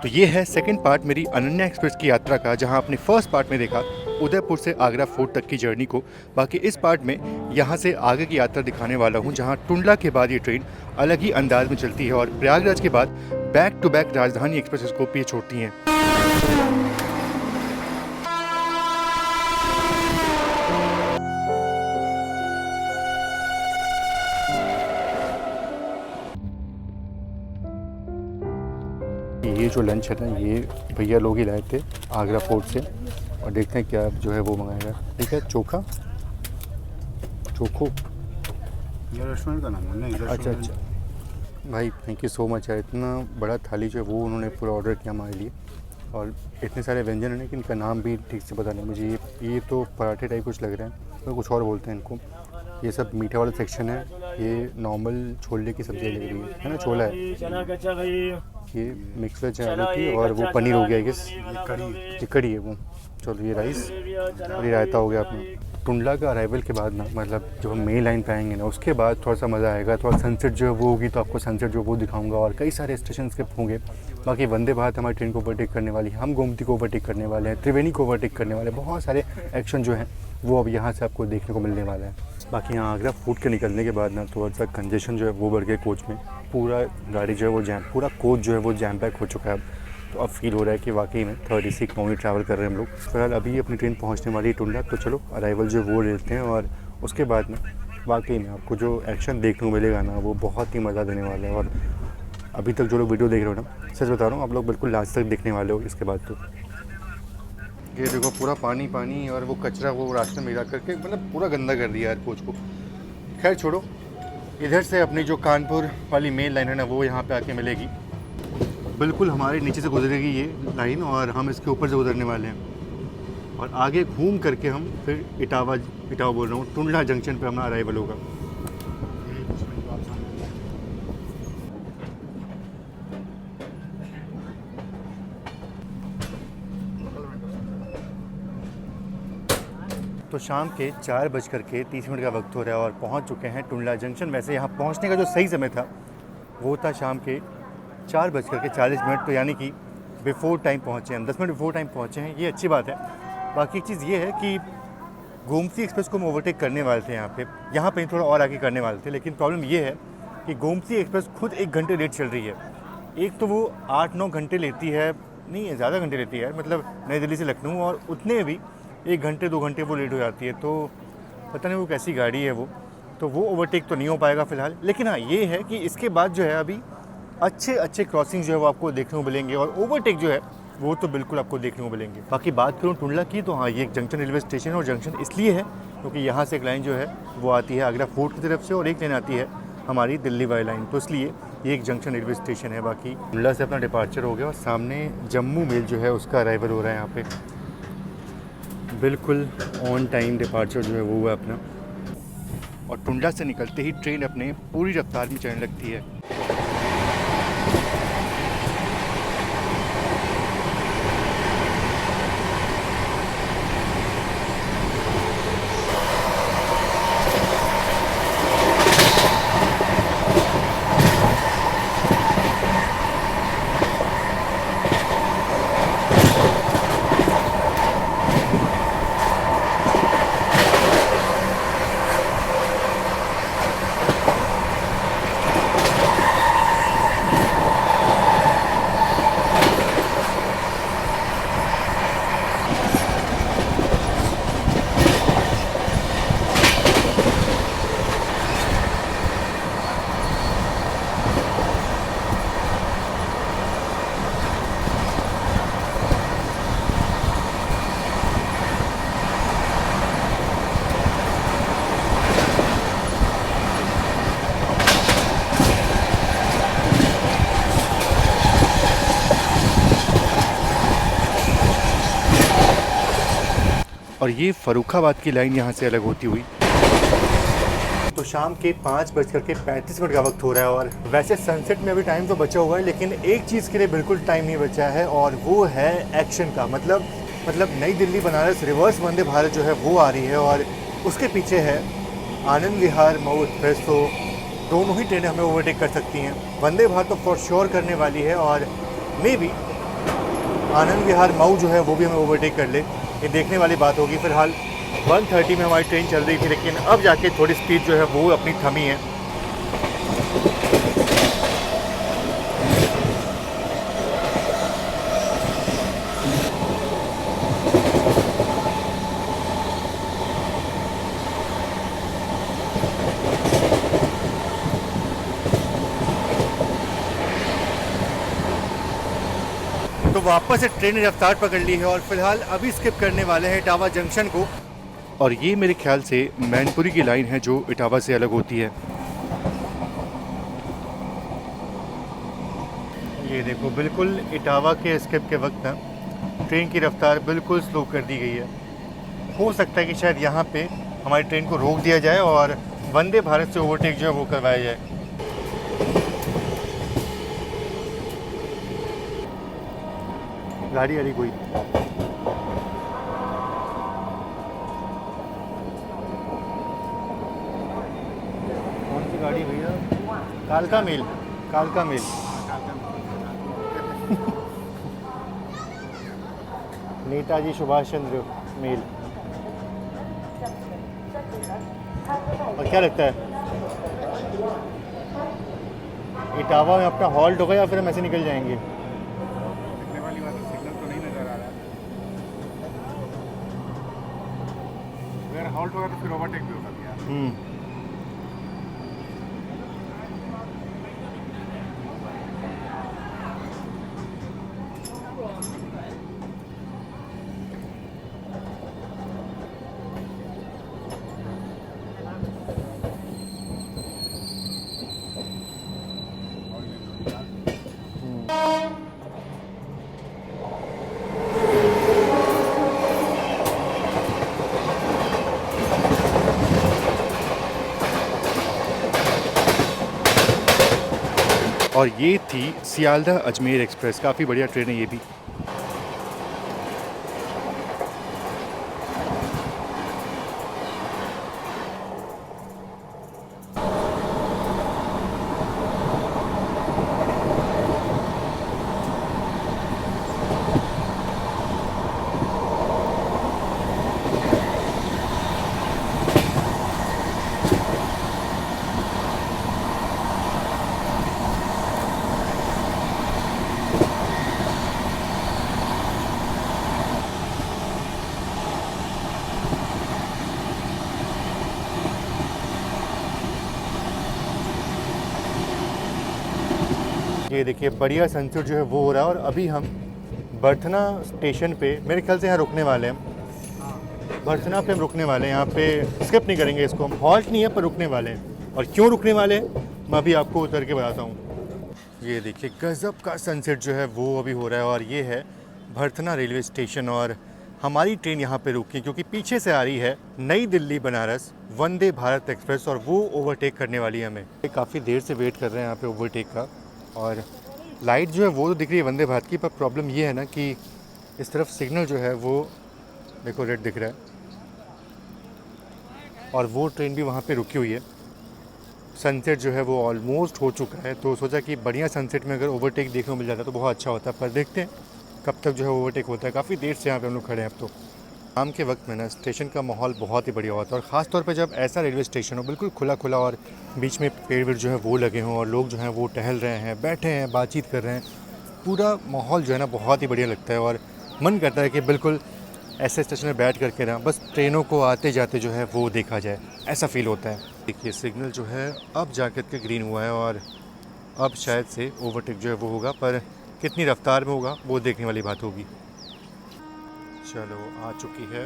तो ये है सेकंड पार्ट मेरी अनन्या एक्सप्रेस की यात्रा का, जहां आपने फर्स्ट पार्ट में देखा उदयपुर से आगरा फोर्ट तक की जर्नी को। बाकी इस पार्ट में यहाँ से आगे की यात्रा दिखाने वाला हूँ, जहाँ टुंडला के बाद ये ट्रेन अलग ही अंदाज में चलती है और प्रयागराज के बाद बैक टू बैक राजधानी एक्सप्रेस को पीछे छोड़ती हैं। ये जो लंच है ना, ये भैया लोग ही लाए थे आगरा फोर्ट से, और देखते हैं क्या जो है वो मंगाएगा। ठीक है, चोखा चोखो, ये रेस्टोरेंट का नाम है ना? अच्छा अच्छा भाई, थैंक यू सो मच है। इतना बड़ा थाली जो है वो उन्होंने पूरा ऑर्डर किया हमारे लिए, और इतने सारे व्यंजन हैं कि इनका नाम भी ठीक से पता नहीं मुझे। ये तो पराठे टाइप कुछ लग रहे हैं, तो कुछ और बोलते हैं इनको। ये सब मीठे वाला सेक्शन है। ये नॉर्मल छोले की सब्ज़ी लग रही है ना, छोला है। ये मिक्स वेज है आलू की, और वो पनीर हो गया आई गेस, ये कड़ी है वो। चलो ये राइस और ये रायता हो गया अपना। टुंडला का अराइवल के बाद ना, मतलब जब हम मेन लाइन पे आएंगे ना, उसके बाद थोड़ा सा मज़ा आएगा। थोड़ा सनसेट जो है वो होगी, तो आपको सनसेट जो वो दिखाऊंगा, और कई सारे स्टेशन स्किप होंगे। बाकी वंदे भारत हमारी ट्रेन को ओवरटेक करने वाली है, हम गोमती को ओवरटेक करने वाले हैं, त्रिवेणी को ओवरटेक करने वाले हैं। बहुत सारे एक्शन जो हैं वो अब यहाँ से आपको देखने को मिलने वाला है। बाकी यहाँ आगरा फूट के निकलने के बाद ना थोड़ा सा कंजेशन जो है वो बढ़ गया कोच में। पूरा गाड़ी जो है वो जैम, पूरा कोच जो है वो जैम पैक हो चुका है अब। तो अब फील हो रहा है कि वाकई में 30 इकोनॉमी ट्रैवल कर रहे हैं हम लोग। फिलहाल अभी अपनी ट्रेन पहुंचने वाली है टुंडला, तो चलो अराइवल जो वो लेते हैं, और उसके बाद में वाकई में आपको जो एक्शन देखने को मिलेगा ना, वो बहुत ही मज़ा देने वाला है। और अभी तक जो लोग वीडियो देख रहे हो ना, सच बता रहा हूँ, आप लोग बिल्कुल लास्ट तक देखने वाले हो इसके बाद। तो ये देखो पूरा पानी पानी, और वो कचरा वो रास्ते में गिरा करके मतलब पूरा गंदा कर दिया है कोच को। खैर छोड़ो, इधर से अपनी जो कानपुर वाली मेन लाइन है ना, वो यहाँ पे आके मिलेगी। बिल्कुल हमारे नीचे से गुजरेगी ये लाइन, और हम इसके ऊपर से गुजरने वाले हैं, और आगे घूम करके हम फिर इटावा बोल रहा हूँ, टुंडला जंक्शन पे हमारा अराइवल होगा। तो शाम के 4:30 का वक्त हो रहा है, और पहुंच चुके हैं टुंडला जंक्शन। वैसे यहाँ पहुंचने का जो सही समय था वो था शाम के 4:40, तो यानी कि बिफ़ोर टाइम पहुँचे हम, 10 मिनट बिफ़ोर टाइम पहुँचे हैं। ये अच्छी बात है। बाकी एक चीज़ ये है कि गोमती एक्सप्रेस को हम ओवरटेक करने वाले थे यहाँ पे थोड़ा और आगे करने वाले थे, लेकिन प्रॉब्लम ये है कि गोमती एक्सप्रेस खुद 1 घंटे लेट चल रही है। एक तो वो 8-9 घंटे लेती है, नहीं ज़्यादा घंटे लेती है, मतलब नई दिल्ली से लखनऊ, और उतने भी 1 घंटे 2 घंटे वो लेट हो जाती है। तो पता नहीं वो कैसी गाड़ी है वो, तो वो ओवरटेक तो नहीं हो पाएगा फ़िलहाल। लेकिन हाँ, ये है कि इसके बाद जो है अभी अच्छे क्रॉसिंग जो है वो आपको देखने को मिलेंगे, और ओवरटेक जो है वो तो बिल्कुल आपको देखने को मिलेंगे। बाकी बात करूँ टुंडला की, तो हाँ, ये एक जंक्शन रेलवे स्टेशन है, और जंक्शन इसलिए है क्योंकि यहाँ से एक लाइन जो है वो आती है आगरा फोर्ट की तरफ से, और एक लाइन आती है हमारी दिल्ली वाली लाइन, तो इसलिए ये एक जंक्शन रेलवे स्टेशन है। बाकी टुंडला से अपना डिपार्चर हो गया, और सामने जम्मू मेल जो है उसका अराइवल हो रहा है यहाँ पे। बिल्कुल ऑन टाइम डिपार्चर जो है वो हुआ अपना, और टुंडला से निकलते ही ट्रेन अपने पूरी रफ्तार में चलने लगती है। और ये फ़र्रुखाबाद की लाइन यहाँ से अलग होती हुई। तो शाम के 5:35 का वक्त हो रहा है, और वैसे सनसेट में अभी टाइम तो बचा हुआ है, लेकिन एक चीज़ के लिए बिल्कुल टाइम नहीं बचा है, और वो है एक्शन का। मतलब नई दिल्ली बनारस रिवर्स वंदे भारत जो है वो आ रही है, और उसके पीछे है आनंद विहार मऊ एक्सप्रेस। तो दोनों ही ट्रेनें हमें ओवरटेक कर सकती हैं। वंदे भारत तो फॉर श्योर करने वाली है, और मे बी आनंद विहार मऊ जो है वो भी हमें ओवरटेक कर ले, ये देखने वाली बात होगी। फिलहाल 1:30 में हमारी ट्रेन चल रही थी, लेकिन अब जाके थोड़ी स्पीड जो है वो अपनी थमी है। तो वापस से ट्रेन ने रफ्तार पकड़ ली है और फिलहाल अभी स्किप करने वाले हैं इटावा जंक्शन को। और ये मेरे ख्याल से मैनपुरी की लाइन है जो इटावा से अलग होती है। ये देखो, बिल्कुल इटावा के स्किप के वक्त ना ट्रेन की रफ्तार बिल्कुल स्लो कर दी गई है। हो सकता है कि शायद यहाँ पे हमारी ट्रेन को रोक दिया जाए और वंदे भारत से ओवरटेक जो है वो करवाया जाए। गाड़ी आ रही कोई? कौन सी गाड़ी भैया? कालका मेल, कालका मेल। नेताजी सुभाष चंद्र मेल। और क्या लगता है, इटावा में अपना हॉल्ट होगा या फिर हम ऐसे निकल जाएंगे? हॉल्ट होगा तो फिर ओवरटेक भी होगा यार। और ये थी सियालदह अजमेर एक्सप्रेस, काफ़ी बढ़िया ट्रेन है ये भी। ये देखिए, बढ़िया सनसेट जो है वो हो रहा है। और अभी हम बर्थना स्टेशन पे मेरे ख्याल से यहाँ रुकने वाले हैं। बर्थना पे हम रुकने वाले हैं, यहाँ पे स्किप नहीं करेंगे इसको। हम हॉल्ट नहीं है पर रुकने वाले हैं। और क्यों रुकने वाले हैं मैं अभी आपको उतर के बताता हूँ। ये देखिए, गज़ब का सनसेट जो है वो अभी हो रहा है। और ये है बर्थना रेलवे स्टेशन और हमारी ट्रेन यहाँ पे रुकी क्योंकि पीछे से आ रही है नई दिल्ली बनारस वंदे भारत एक्सप्रेस और वो ओवरटेक करने वाली है हमें। काफ़ी देर से वेट कर रहे हैं यहाँ पे ओवरटेक का। और लाइट जो है वो तो दिख रही है वंदे भारत की, पर प्रॉब्लम ये है ना कि इस तरफ सिग्नल जो है वो देखो रेड दिख रहा है और वो ट्रेन भी वहाँ पे रुकी हुई है। सनसेट जो है वो ऑलमोस्ट हो चुका है, तो सोचा कि बढ़िया सनसेट में अगर ओवरटेक देखने को मिल जाता तो बहुत अच्छा होता, पर देखते हैं कब तक जो है ओवरटेक होता है। काफ़ी देर से यहाँ पे हम लोग खड़े हैं अब तो। शाम के वक्त में ना स्टेशन का माहौल बहुत ही बढ़िया होता है और ख़ास तौर पे जब ऐसा रेलवे स्टेशन हो बिल्कुल खुला खुला और बीच में पेड़ वेड़ जो है वो लगे हों और लोग जो हैं वो टहल रहे हैं, बैठे हैं, बातचीत कर रहे हैं, पूरा माहौल जो है ना बहुत ही बढ़िया लगता है। और मन करता है कि बिल्कुल ऐसे स्टेशन में बैठ करके ना बस ट्रेनों को आते जाते जो है वो देखा जाए, ऐसा फील होता है। देखिए, सिग्नल जो है अब जाकर के ग्रीन हुआ है और अब शायद से ओवरटेक जो है वो होगा, पर कितनी रफ्तार में होगा वो देखने वाली बात होगी। चलो, आ चुकी है।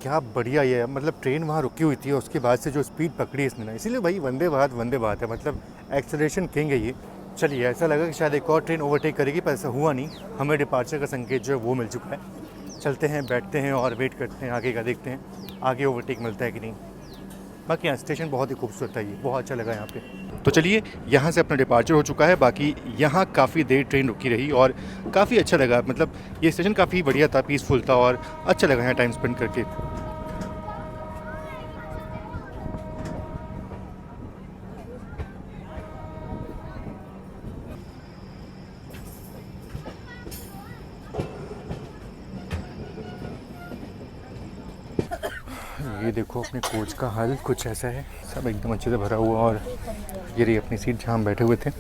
क्या बढ़िया ये है, मतलब ट्रेन वहाँ रुकी हुई थी और उसके बाद से जो स्पीड पकड़ी इसने ना, इसीलिए भाई वंदे भारत है, मतलब एक्सेलरेशन किंग है ये। चलिए, ऐसा लगा कि शायद एक और ट्रेन ओवरटेक करेगी पर ऐसा हुआ नहीं, हमें डिपार्चर का संकेत जो है वो मिल चुका है। चलते हैं, बैठते हैं और वेट करते हैं आगे का, देखते हैं आगे ओवरटेक मिलता है कि नहीं। बाकी यहाँ स्टेशन बहुत ही खूबसूरत है, ये बहुत अच्छा लगा यहाँ पे। तो चलिए, यहाँ से अपना डिपार्चर हो चुका है। बाकी यहाँ काफ़ी देर ट्रेन रुकी रही और काफ़ी अच्छा लगा, मतलब ये स्टेशन काफ़ी बढ़िया था, पीसफुल था और अच्छा लगा यहाँ टाइम स्पेंड करके। ये देखो अपने कोच का हाल कुछ ऐसा है, सब एकदम अच्छे से भरा हुआ। और ये रही अपनी सीट जहाँ हम बैठे हुए थे,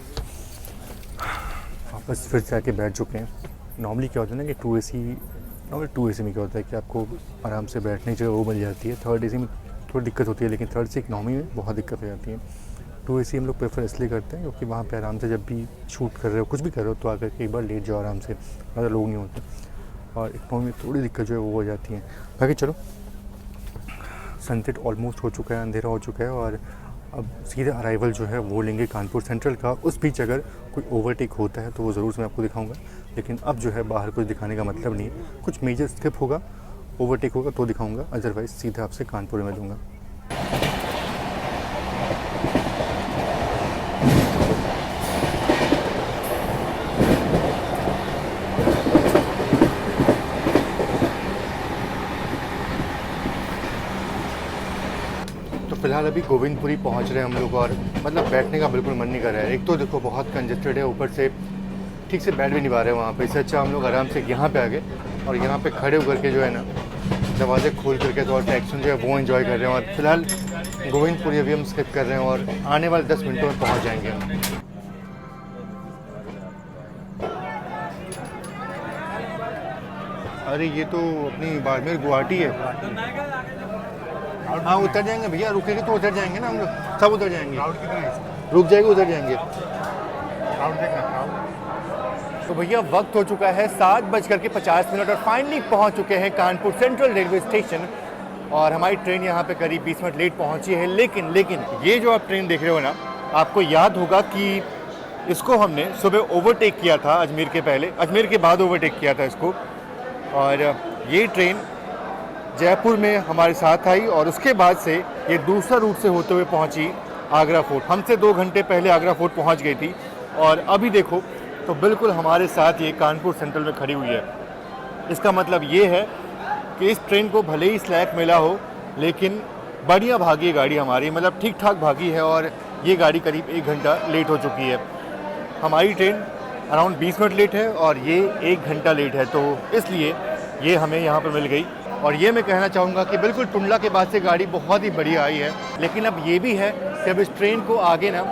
वापस फिर से आके बैठ चुके हैं। नॉर्मली क्या होता है ना कि 2 AC, नॉर्मली 2 AC में क्या होता है कि आपको आराम से बैठने की जगह वो मिल जाती है। 3rd AC में थोड़ी दिक्कत होती है, लेकिन 3rd से इकनॉमी में बहुत दिक्कत हो जाती है। 2 AC हम लोग प्रेफर इसलिए करते हैं क्योंकि वहाँ पे आराम से जब भी शूट कर रहे हो, कुछ भी कर रहे हो, तो आकर के एक बार लेट जाओ आराम से, ज़्यादा लोग नहीं होते। और इकनॉमी में थोड़ी दिक्कत जो है वो हो जाती है। बाकी चलो, सनसेट ऑलमोस्ट हो चुका है, अंधेरा हो चुका है और अब सीधे अराइवल जो है वो लेंगे कानपुर सेंट्रल का। उस बीच अगर कोई ओवरटेक होता है तो वो ज़रूर से मैं आपको दिखाऊंगा, लेकिन अब जो है बाहर कुछ दिखाने का मतलब नहीं है। कुछ मेजर स्किप होगा, ओवरटेक होगा तो दिखाऊंगा, अदरवाइज़ सीधा आपसे कानपुर में मिलूँगा। फिलहाल अभी गोविंदपुरी पहुंच रहे हैं हम लोग और मतलब बैठने का बिल्कुल मन नहीं कर रहा है। एक तो देखो बहुत कंजेस्टेड है, ऊपर से ठीक से बैठ भी नहीं पा रहे हैं वहाँ पे। इससे अच्छा हम लोग आराम से यहाँ पे आ गए और यहाँ पे खड़े होकर के जो है ना, दरवाजे खोल करके तो और एक्शन जो है वो एंजॉय कर रहे हैं। और फिलहाल गोविंदपुरी अभी हम स्किप कर रहे हैं और आने वाले 10 मिनटों में पहुँच जाएंगे हम। अरे ये तो अपनी बाड़मेर गुवाहाटी है। हाँ उतर जाएंगे भैया, रुकेंगे तो उतर जाएंगे ना हम लोग, सब उतर जाएंगे। रुक जाएंगे, उतर जाएंगे। तो भैया वक्त हो चुका है 7:50 और फाइनली पहुंच चुके हैं कानपुर सेंट्रल रेलवे स्टेशन। और हमारी ट्रेन यहाँ पे करीब 20 मिनट लेट पहुंची है। लेकिन ये जो आप ट्रेन देख रहे हो ना, आपको याद होगा कि इसको हमने सुबह ओवरटेक किया था अजमेर के पहले, अजमेर के बाद ओवरटेक किया था इसको। और ये ट्रेन जयपुर में हमारे साथ आई और उसके बाद से ये दूसरा रूट से होते हुए पहुंची आगरा फोर्ट। हमसे 2 घंटे पहले आगरा फोर्ट पहुंच गई थी और अभी देखो तो बिल्कुल हमारे साथ ये कानपुर सेंट्रल में खड़ी हुई है। इसका मतलब ये है कि इस ट्रेन को भले ही स्लैक मिला हो, लेकिन बढ़िया भागी है गाड़ी हमारी, मतलब ठीक ठाक भागी है। और ये गाड़ी करीब 1 घंटा लेट हो चुकी है। हमारी ट्रेन अराउंड 20 मिनट लेट है और ये 1 घंटा लेट है, तो इसलिए ये हमें यहाँ पर मिल गई। और ये मैं कहना चाहूँगा कि बिल्कुल टुंडला के बाद से गाड़ी बहुत ही बढ़िया आई है। लेकिन अब ये भी है कि अब इस ट्रेन को आगे ना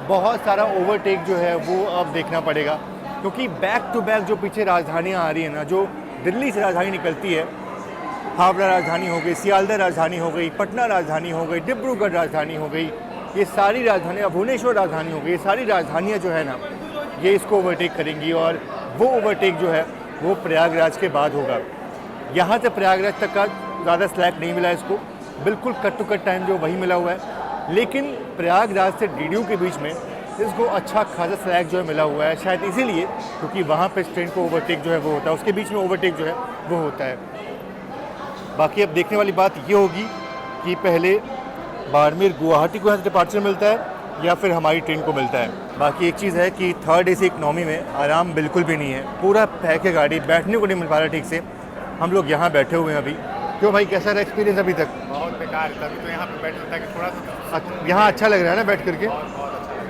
बहुत सारा ओवरटेक जो है वो अब देखना पड़ेगा, क्योंकि बैक टू बैक जो पीछे राजधानियाँ आ रही हैं ना, जो दिल्ली से राजधानी निकलती है, हावड़ा राजधानी हो गई, सियालदह राजधानी हो गई, पटना राजधानी हो गई, डिब्रूगढ़ राजधानी हो गई, ये सारी राजधानियाँ, भुवनेश्वर राजधानी हो गई, ये सारी राजधानियाँ जो है ना ये इसको ओवरटेक करेंगी। और वो ओवरटेक जो है वो प्रयागराज के बाद होगा। यहाँ से प्रयागराज तक का ज़्यादा स्लैक नहीं मिला इसको, बिल्कुल कट टू कट टाइम जो वही मिला हुआ है। लेकिन प्रयागराज से डीडीयू के बीच में इसको अच्छा खासा स्लैक जो है मिला हुआ है, शायद इसीलिए क्योंकि वहाँ पे ट्रेन को ओवरटेक जो है वो होता है, उसके बीच में ओवरटेक जो है वो होता है। बाकी अब देखने वाली बात ये होगी कि पहले बाड़मेर गुवाहाटी को यहाँ से डिपार्चर मिलता है या फिर हमारी ट्रेन को मिलता है। बाकी एक चीज़ है कि 3rd AC इकनॉमी में आराम बिल्कुल भी नहीं है, पूरा पैक है गाड़ी, बैठने को नहीं मिल पा रहा ठीक से। हम लोग यहाँ बैठे हुए हैं अभी। क्यों भाई, कैसा रहा एक्सपीरियंस अभी तक? बहुत बेकार, तभी तो यहाँ पे बैठ लगता है कि थोड़ा सा यहाँ अच्छा लग रहा है ना बैठ करके?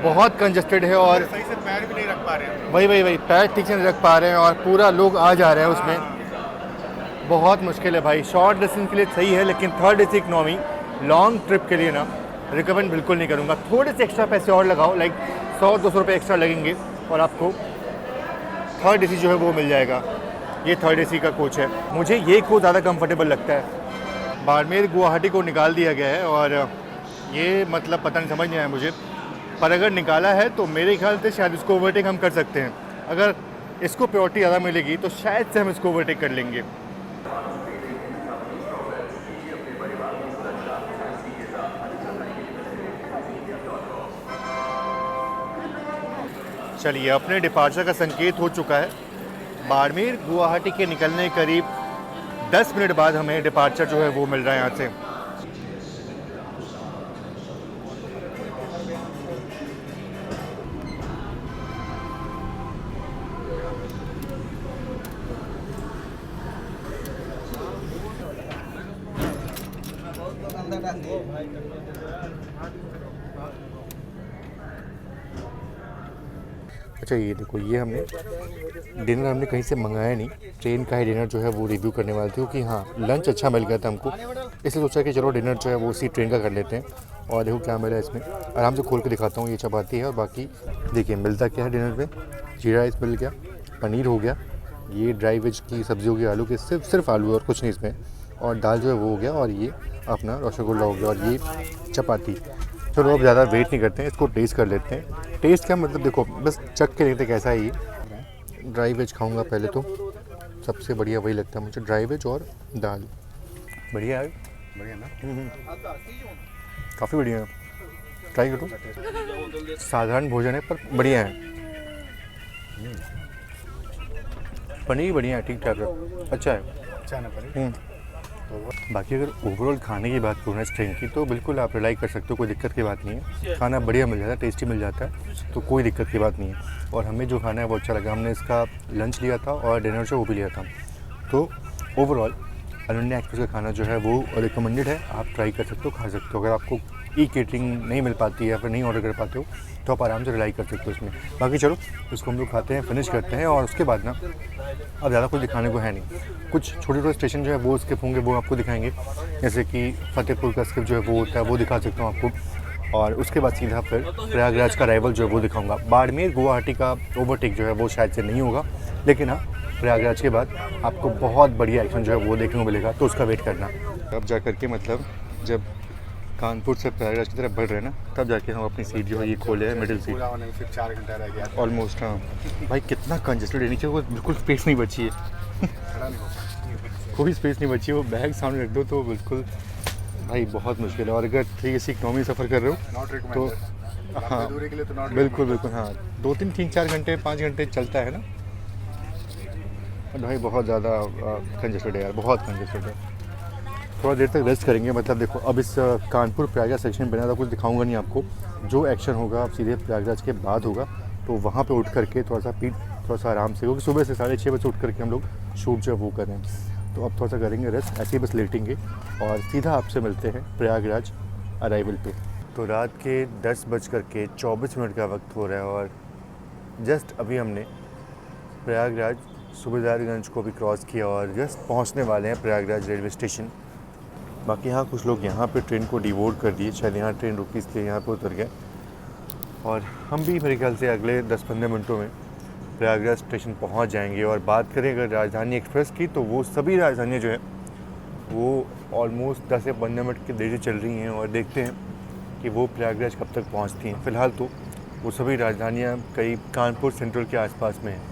बहुत कंजस्टेड है और सही से पैर भी नहीं रख पा रहे हैं। वही पैर ठीक से नहीं रख पा रहे हैं और पूरा लोग आ जा रहे हैं उसमें। बहुत मुश्किल है भाई। शॉर्ट डिस्टेंस के लिए सही है, लेकिन 3rd AC economy long trip के लिए ना रिकमेंड बिल्कुल नहीं करूँगा। थोड़े से एक्स्ट्रा पैसे और लगाओ, लाइक 100-200 रुपये एक्स्ट्रा लगेंगे और आपको 3rd AC जो है वो मिल जाएगा। ये 3rd AC का कोच है, मुझे ये कोच ज़्यादा कंफर्टेबल लगता है। बाड़मेर गुवाहाटी को निकाल दिया गया है और ये मतलब पता नहीं, समझ नहीं आया मुझे, पर अगर निकाला है तो मेरे ख्याल से शायद इसको ओवरटेक हम कर सकते हैं। अगर इसको प्रायोरिटी ज़्यादा मिलेगी तो शायद से हम इसको ओवरटेक कर लेंगे। चलिए, अपने डिपार्चर का संकेत हो चुका है। बाड़मेर गुवाहाटी के निकलने करीब 10 मिनट बाद हमें डिपार्चर जो है वो मिल रहा है यहाँ से। अच्छा ये देखो, ये हमने डिनर हमने कहीं से मंगाया नहीं, ट्रेन का ही डिनर जो है वो रिव्यू करने वाले थे, क्योंकि हाँ लंच अच्छा मिल गया था हमको, इसलिए सोचा कि चलो डिनर जो है वो उसी ट्रेन का कर लेते हैं। और देखो क्या मिला है इसमें, आराम से खोल के दिखाता हूँ। ये चपाती है और बाकी देखिए मिलता क्या है डिनर में, जीरा राइस मिल गया, पनीर हो गया, ये ड्राई वेज की सब्ज़ी होगी आलू की, सिर्फ आलू और कुछ नहीं इसमें, और दाल जो है वो हो गया, और ये अपना रसगुल्ला हो गया, और ये चपाती। चलो अब ज़्यादा वेट नहीं करते हैं, इसको टेस्ट कर लेते हैं। टेस्ट क्या मतलब, देखो बस चख के देखते कैसा है ये। ड्राई वेज खाऊंगा पहले, तो सबसे बढ़िया वही लगता है मुझे, ड्राई वेज और दाल। बढ़िया है, बढ़िया ना। काफ़ी बढ़िया है, ट्राई करो। साधारण भोजन है पर बढ़िया है। पनीर बढ़िया है, ठीक ठाक है, अच्छा है। अच्छा ना पनीर। बाकी अगर ओवरऑल खाने की बात करूँ ना इस ट्रेन की, तो बिल्कुल आप रिलाई कर सकते हो, कोई दिक्कत की बात नहीं है। खाना बढ़िया मिल जाता है, टेस्टी मिल जाता है, तो कोई दिक्कत की बात नहीं है। और हमें जो खाना है वो अच्छा लगा, हमने इसका लंच लिया था और डिनर जो वो भी लिया था। तो ओवरऑल अनन्या एक्सप्रेस का खाना जो है वो रिकमेंडेड है, आप ट्राई कर सकते हो, खा सकते हो। अगर आपको ई केटरिंग नहीं मिल पाती है या फिर नहीं ऑर्डर कर पाते हो, तो आप आराम से रिलाई कर सकते हो इसमें। बाकी चलो इसको हम लोग खाते हैं, फिनिश करते हैं, और उसके बाद ना अब ज़्यादा कुछ दिखाने को है नहीं। कुछ छोटे छोटे स्टेशन जो है वो स्किप होंगे, वो आपको दिखाएंगे, जैसे कि फतेहपुर का स्किप जो है वो होता है, वो दिखा सकता हूँ आपको। और उसके बाद सीधा फिर प्रयागराज का राइवल जो है वो दिखाऊंगा। बाड़मेर गुवाहाटी का ओवरटेक जो है वो शायद से नहीं होगा, लेकिन हाँ प्रयागराज के बाद आपको बहुत बढ़िया एक्शन जो है वो देखने को मिलेगा, तो उसका वेट करना। अब जा करके मतलब जब कानपुर से प्रयागराज की तरफ बढ़ रहे हैं ना, तब जाके हम अपनी सीट जो है ये खोले हैं, मिडिल सीट। पूरा होने में सिर्फ 4 घंटा रह गया। ऑलमोस्ट हाँ भाई, कितना कंजेस्टेड है नीचे, वो बिल्कुल स्पेस नहीं बची है, खड़ा नहीं होता। कोई स्पेस नहीं बची है। वो बैग सामने रख दो तो बिल्कुल भाई बहुत मुश्किल है। और अगर 3AC इकनॉमी सफ़र कर रहे हो नॉट तो रिकमेंडेड। हाँ दूरी के लिए तो नॉट बिल्कुल बिल्कुल, हाँ 2-3-4 घंटे 5 घंटे चलता है ना, भाई बहुत ज़्यादा कंजेस्टेड है यार, बहुत कंजेस्टेड है। थोड़ा देर तक रेस्ट करेंगे, मतलब देखो अब इस कानपुर प्रयागराज सेक्शन बना था, कुछ दिखाऊंगा नहीं आपको। जो एक्शन होगा अब सीधे प्रयागराज के बाद होगा, तो वहाँ पे उठ करके थोड़ा सा पीठ थोड़ा सा आराम से, क्योंकि सुबह से 6:30 बजे उठ करके हम लोग शूट जो है वो कर रहे हैं। तो अब थोड़ा सा करेंगे रेस्ट, ऐसे ही बस लेटेंगे और सीधा आपसे मिलते हैं प्रयागराज अराइवल पे। तो रात के 10:24 का वक्त हो रहा है, और जस्ट अभी हमने प्रयागराज सूबेदारगंज को भी क्रॉस किया और जस्ट पहुंचने वाले हैं प्रयागराज रेलवे स्टेशन। बाकी यहाँ कुछ लोग यहाँ पे ट्रेन को डिवोर्ट कर दिए, शायद यहाँ ट्रेन रुकी इसलिए यहाँ पे उतर गए, और हम भी मेरे ख्याल से अगले 10-15 मिनटों में प्रयागराज स्टेशन पहुँच जाएंगे। और बात करें अगर राजधानी एक्सप्रेस की, तो वो सभी राजधानियाँ जो है वो ऑलमोस्ट 10 या 15 मिनट की देरी चल रही हैं, और देखते हैं कि वो प्रयागराज कब तक पहुँचती हैं। फ़िलहाल तो वो सभी राजधानियाँ कई कानपुर सेंट्रल के आसपास में हैं।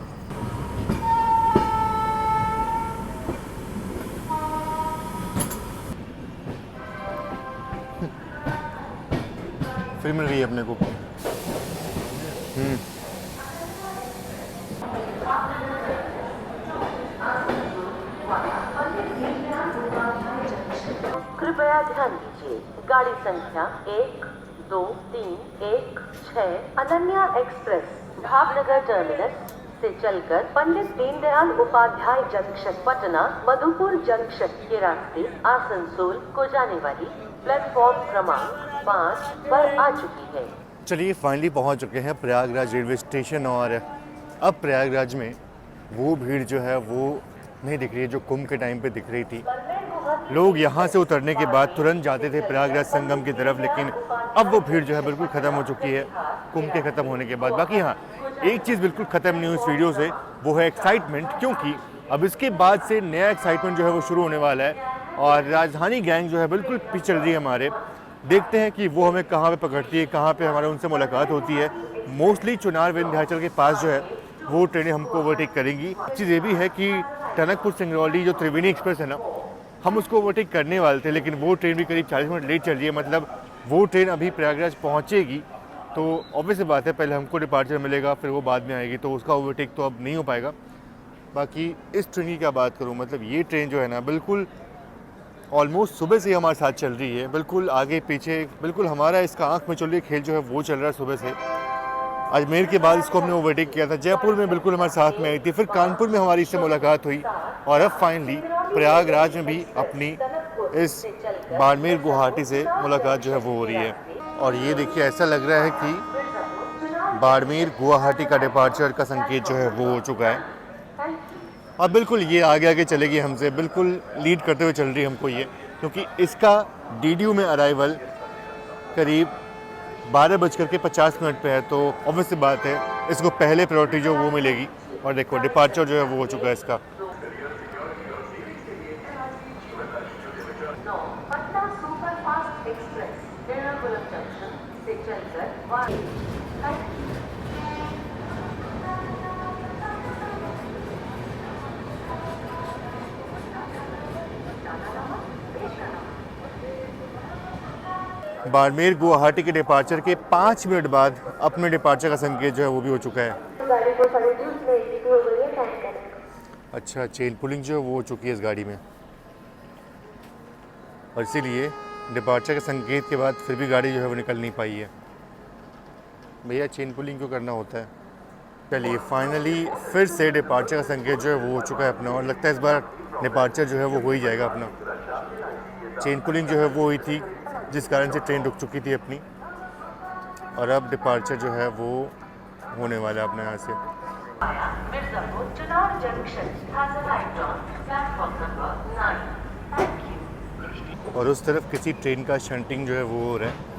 फिर मिल रही है अपने को। कृपया ध्यान दीजिए, गाड़ी संख्या 1, 2, 3, 1, 6 अनन्या एक्सप्रेस भावनगर टर्मिनस से चलकर पंडित दीनदयाल उपाध्याय जंक्शन पटना मधुपुर जंक्शन के रास्ते आसनसोल को जाने वाली प्लेटफॉर्म क्रमांक 5 पर आ चुकी है। चलिए फाइनली पहुंच चुके हैं प्रयागराज रेलवे स्टेशन, और अब प्रयागराज में वो भीड़ जो है वो नहीं दिख रही है जो कुंभ के टाइम पे दिख रही थी। लोग यहाँ से उतरने के बाद तुरंत जाते थे प्रयागराज संगम की तरफ, लेकिन अब वो भीड़ जो है बिल्कुल ख़त्म हो चुकी है कुंभ के ख़त्म होने के बाद। बाकी हाँ, एक चीज़ बिल्कुल ख़त्म नहीं हुई इस वीडियो से, वो है एक्साइटमेंट, क्योंकि अब इसके बाद से नया एक्साइटमेंट जो है वो शुरू होने वाला है, और राजधानी गैंग जो है बिल्कुल पीछे चल रही है हमारे। देखते हैं कि वो हमें कहाँ पे पकड़ती है, कहाँ पे हमारे उनसे मुलाकात होती है। मोस्टली चुनार विंध्याचल के पास जो है वो ट्रेनें हमको ओवरटेक करेंगी। चीज़ ये भी है कि टनकपुर सिंगरौली जो त्रिवेणी एक्सप्रेस है ना, हम उसको ओवरटेक करने वाले थे, लेकिन वो ट्रेन भी करीब 40 मिनट लेट चल रही है। मतलब वो ट्रेन अभी प्रयागराज पहुँचेगी तो ऑब्वियस बात है पहले हमको डिपार्चर मिलेगा, फिर वो बाद में आएगी, तो उसका ओवरटेक तो अब नहीं हो पाएगा। बाकी इस ट्रेन की क्या बात करूँ, मतलब ये ट्रेन जो है ना बिल्कुल ऑलमोस्ट सुबह से ही हमारे साथ चल रही है, बिल्कुल आगे पीछे, बिल्कुल हमारा इसका आँख में चल रही खेल जो है वो चल रहा है सुबह से। अजमेर के बाद इसको हमने ओवरटेक किया था, जयपुर में बिल्कुल हमारे साथ में आई थी, फिर कानपुर में हमारी इससे मुलाकात हुई और अब फाइनली प्रयागराज में भी अपनी इस बाड़मेर गुवाहाटी से मुलाकात जो है वो हो रही है। और ये देखिए ऐसा लग रहा है कि बाड़मेर गुवाहाटी का डिपार्चर का संकेत जो है वो हो चुका है। अब बिल्कुल ये आगे आगे चलेगी हमसे, बिल्कुल लीड करते हुए चल रही है हमको ये, क्योंकि इसका DDU में अराइवल करीब 12:50 पे है, तो ऑब्वियस सी बात है इसको पहले प्रायोरिटी जो वो मिलेगी। और देखो डिपार्चर जो है वो हो चुका है इसका। Patna superfast express Ernakulam junction से चलकर बाड़मेर गुवाहाटी के डिपार्चर के 5 मिनट बाद अपने डिपार्चर का संकेत जो है वो भी हो चुका है। गाड़ी को 20:30 में एग्जिट हो गई है टाइम करेक्ट। अच्छा, चेन पुलिंग जो है वो हो चुकी है इस गाड़ी में, और इसीलिए डिपार्चर के संकेत के बाद फिर भी गाड़ी जो है वो निकल नहीं पाई है। भैया चेन पुलिंग क्यों करना होता है। चलिए फाइनली फिर से डिपार्चर का संकेत जो है वो हो चुका है अपना, और लगता है इस बार डिपार्चर जो है वो हो ही जाएगा अपना। चेन पुलिंग जो है वो हुई थी जिस कारण से ट्रेन रुक चुकी थी अपनी, और अब डिपार्चर जो है वो होने वाला है अपने यहाँ से। Mirzapur Chunar junction has arrived on platform number 9। Thank you. और उस तरफ किसी ट्रेन का शंटिंग जो है वो हो रहा है।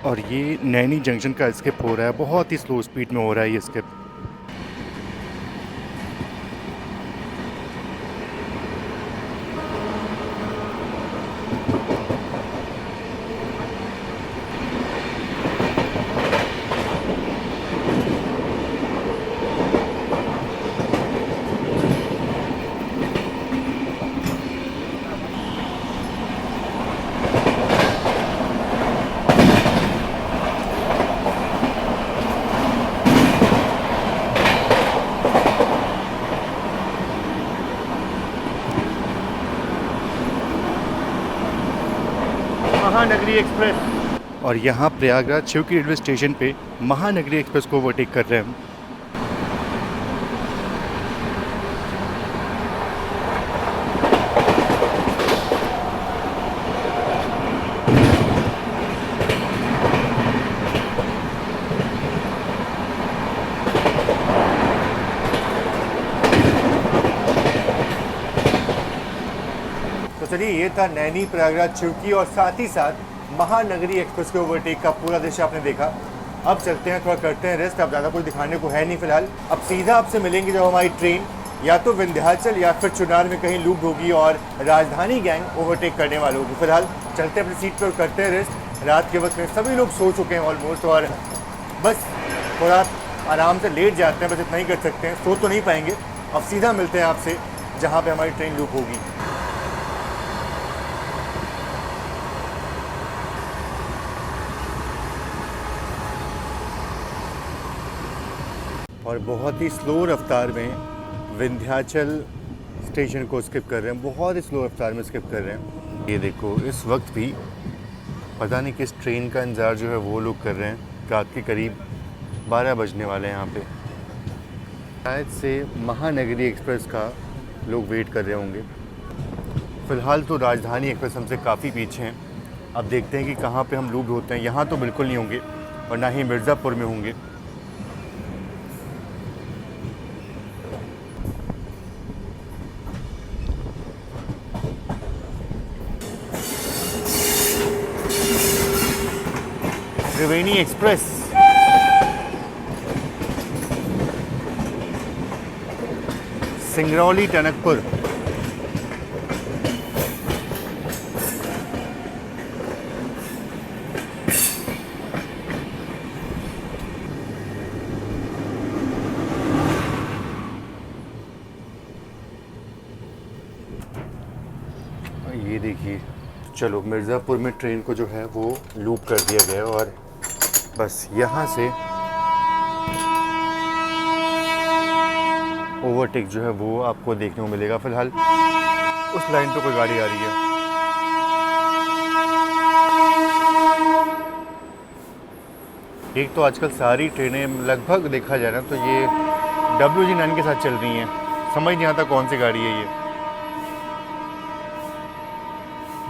और ये नैनी जंक्शन का स्किप हो रहा है, बहुत ही स्लो स्पीड में हो रहा है ये स्किप। महानगरी एक्सप्रेस, और यहाँ प्रयागराज शिव की रेलवे स्टेशन पे महानगरी एक्सप्रेस को ओवरटेक कर रहे हैं हम। तो चलिए ये था नैनी प्रयागराज शिवकी और साथ ही साथ महानगरी एक्सप्रेस के ओवरटेक का पूरा दृश्य आपने देखा। अब चलते हैं, थोड़ा करते हैं रेस्ट, अब ज़्यादा कुछ दिखाने को है नहीं फिलहाल। अब सीधा आपसे मिलेंगे जब हमारी ट्रेन या तो विंध्याचल या फिर चुनार में कहीं लूप होगी और राजधानी गैंग ओवरटेक करने वाले होगी। फिलहाल चलते हैं अपनी सीट पर, करते हैं रेस्ट। रात के वक्त में सभी लोग सो चुके हैं ऑलमोस्ट, और बस थोड़ा आराम से लेट जाते हैं, बस इतना ही कर सकते हैं, सो तो नहीं पाएंगे। अब सीधा मिलते हैं आपसे जहाँ पे हमारी ट्रेन लूप होगी। और बहुत ही स्लो रफ्तार में विंध्याचल स्टेशन को स्किप कर रहे हैं, बहुत ही स्लो रफ्तार में स्किप कर रहे हैं। ये देखो इस वक्त भी पता नहीं किस ट्रेन का इंतज़ार जो है वो लोग कर रहे हैं। रात के करीब 12 बजने वाले हैं यहाँ पे, शायद से महानगरी एक्सप्रेस का लोग वेट कर रहे होंगे। फ़िलहाल तो राजधानी एक्सप्रेस हमसे काफ़ी पीछे हैं। अब देखते हैं कि कहाँ पे हम लूप होते हैं। यहाँ तो बिल्कुल नहीं होंगे और ना ही मिर्ज़ापुर में होंगे। त्रिवेणी एक्सप्रेस, सिंगरौली टनकपुर। ये देखिए, चलो मिर्ज़ापुर में ट्रेन को जो है वो लूप कर दिया गया है और बस यहाँ से ओवरटेक जो है वो आपको देखने को मिलेगा। फ़िलहाल उस लाइन पे कोई गाड़ी आ रही है। एक तो आजकल सारी ट्रेनें लगभग देखा जाए ना तो ये WG9 के साथ चल रही हैं, समझ नहीं आता कौन सी गाड़ी है ये।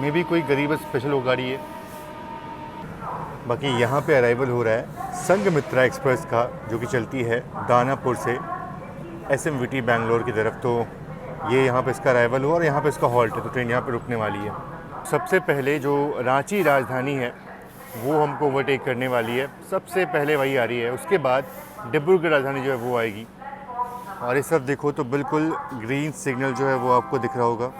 मे भी कोई गरीब स्पेशल वो गाड़ी है। बाकी यहाँ पे अराइवल हो रहा है संघमित्रा एक्सप्रेस का, जो कि चलती है दानापुर से SMVT बैंगलोर की तरफ। तो ये यहाँ पे इसका अराइवल हुआ और यहाँ पे इसका हॉल्ट है, तो ट्रेन यहाँ पे रुकने वाली है। सबसे पहले जो रांची राजधानी है वो हमको ओवरटेक करने वाली है, सबसे पहले वही आ रही है। उसके बाद डिब्रूगढ़ राजधानी जो है वो आएगी। और इस तरफ देखो तो बिल्कुल ग्रीन सिग्नल जो है वो आपको दिख रहा होगा।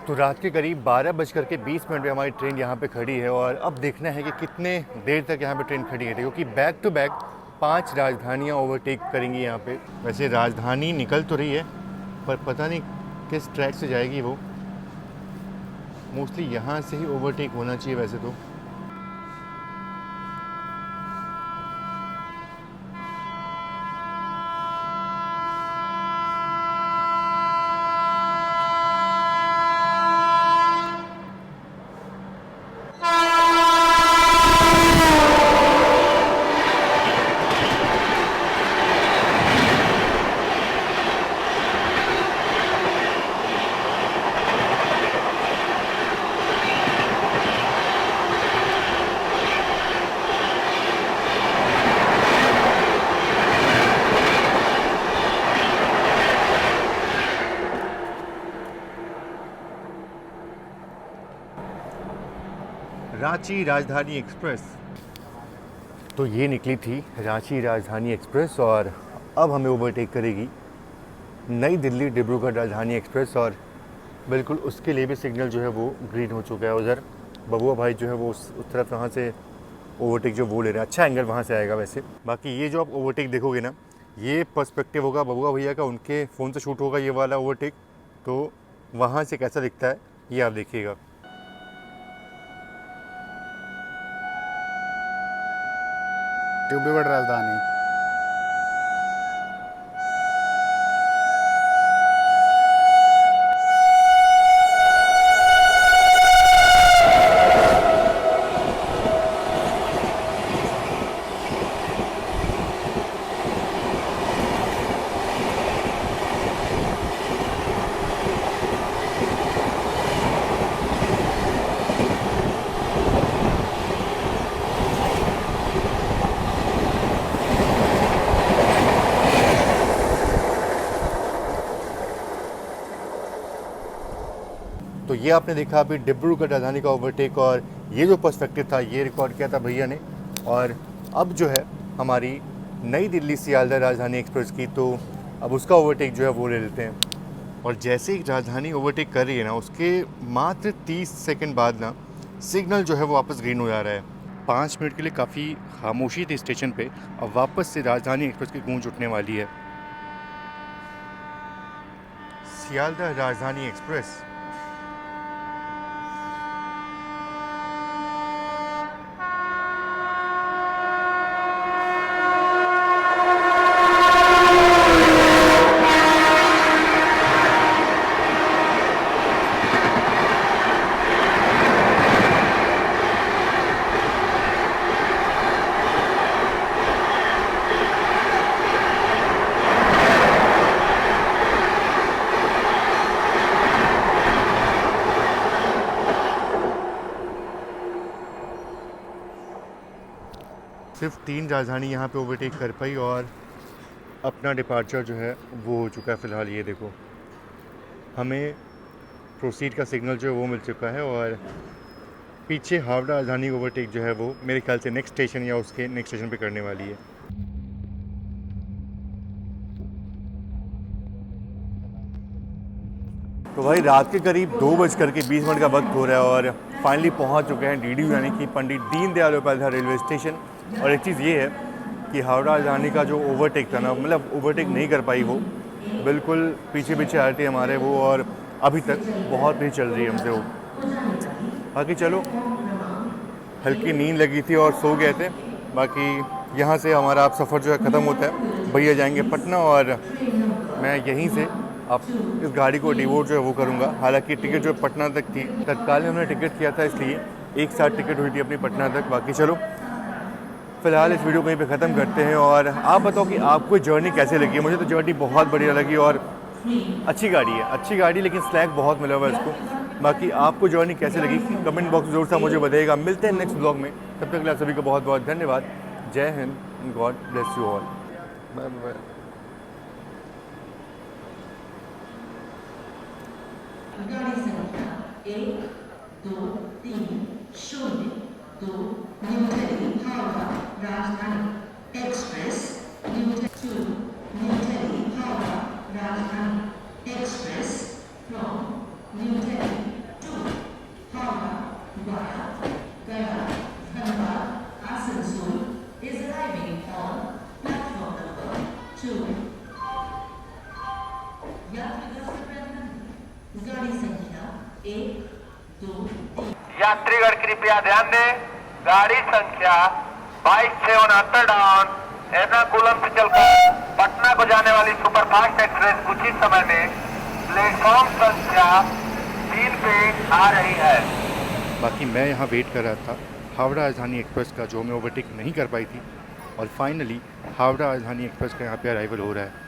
तो रात के करीब 12:20 पे हमारी ट्रेन यहाँ पे खड़ी है और अब देखना है कि कितने देर तक यहाँ पे ट्रेन खड़ी है, क्योंकि बैक टू बैक 5 राजधानियाँ ओवरटेक करेंगी यहाँ पे। वैसे राजधानी निकल तो रही है पर पता नहीं किस ट्रैक से जाएगी वो। मोस्टली यहाँ से ही ओवरटेक होना चाहिए वैसे तो। रांची राजधानी एक्सप्रेस। तो ये निकली थी रांची राजधानी एक्सप्रेस और अब हमें ओवरटेक करेगी नई दिल्ली डिब्रूगढ़ राजधानी एक्सप्रेस। और बिल्कुल उसके लिए भी सिग्नल जो है वो ग्रीन हो चुका है। उधर बबुआ भाई जो है वो उस तरफ वहाँ से ओवरटेक जो वो ले रहे हैं। अच्छा एंगल वहाँ से आएगा वैसे। बाकी ये जो आप ओवरटेक देखोगे ना, ये पर्सपेक्टिव होगा बबुआ भैया का, उनके फ़ोन से शूट होगा ये वाला ओवरटेक। तो वहाँ से कैसा दिखता है ये आप देखिएगा। डिब्रूगढ़ राजधानी। तो ये आपने देखा अभी डिब्रूगढ़ राजधानी का ओवरटेक, और ये जो पर्सपेक्टिव था ये रिकॉर्ड किया था भैया ने। और अब जो है हमारी नई दिल्ली सियालदह राजधानी एक्सप्रेस की, तो अब उसका ओवरटेक जो है वो ले लेते हैं। और जैसे ही राजधानी ओवरटेक कर रही है ना, उसके मात्र 30 सेकंड बाद ना सिग्नल जो है वो वापस ग्रीन हो जा रहा है। 5 मिनट के लिए काफ़ी खामोशी थी स्टेशन पे, अब वापस से राजधानी एक्सप्रेस की गूंज उठने वाली है। सियालदह राजधानी एक्सप्रेस। सिर्फ 3 राजधानी यहाँ पे ओवरटेक कर पाई और अपना डिपार्चर जो है वो हो चुका है। फ़िलहाल ये देखो, हमें प्रोसीड का सिग्नल जो है वो मिल चुका है और पीछे हावड़ा राजधानी ओवरटेक जो है वो मेरे ख्याल से नेक्स्ट स्टेशन या उसके नेक्स्ट स्टेशन पे करने वाली है। तो भाई रात के करीब 2:20 का वक्त हो रहा है और फाइनली पहुंच चुके हैं DDU यानी कि पंडित दीनदयाल उपाध्याय रेलवे स्टेशन। और एक चीज़ ये है कि हावड़ा राजधानी का जो ओवरटेक था ना, मतलब ओवरटेक नहीं कर पाई वो, बिल्कुल पीछे पीछे आ रही थी हमारे वो, और अभी तक बहुत नहीं चल रही है हमसे वो। बाकी चलो, हल्की नींद लगी थी और सो गए थे। बाकी यहाँ से हमारा अब सफ़र जो है ख़त्म होता है, भैया जाएंगे पटना और मैं यहीं से अब इस गाड़ी को डिवोट जो है वो करूँगा। हालांकि टिकट जो पटना तक थी, तत्काल में हमने टिकट किया था, इसलिए एक साथ टिकट हुई थी अपनी पटना तक। बाकी चलो फ़िलहाल इस वीडियो को यहीं पे ख़त्म करते हैं और आप बताओ कि आपको जर्नी कैसे लगी। मुझे तो जर्नी बहुत बढ़िया लगी और अच्छी गाड़ी है, अच्छी गाड़ी, लेकिन स्लैग बहुत मिला हुआ है इसको। बाकी आपको जर्नी कैसे लगी कमेंट बॉक्स में ज़रूर सा मुझे बताइएगा। मिलते हैं नेक्स्ट ब्लॉग में, तब तक के लिए आप सभी को बहुत बहुत धन्यवाद। जय हिंद, God bless you all, bye bye. गाड़ी संख्या 1 2 3 0 2 new Delhi Howrah Rajdhani express, new Delhi Howrah Rajdhani express from New Delhi to Howrah via Gaya Dhanbad Asansol is arriving on platform number 2। यात्रीगण गाड़ी संख्या 1 2 3। यात्रीगण कृपया ध्यान दें, गाड़ी संख्या 2269 डाउन एर्नाकुलम से चलकर पटना को जाने वाली सुपरफास्ट एक्सप्रेस कुछ ही समय में प्लेटफॉर्म संख्या 3 पे आ रही है। बाकी मैं यहाँ वेट कर रहा था हावड़ा राजधानी एक्सप्रेस का, जो मैं ओवरटेक नहीं कर पाई थी, और फाइनली हावड़ा राजधानी एक्सप्रेस का यहाँ पे अराइवल हो रहा है।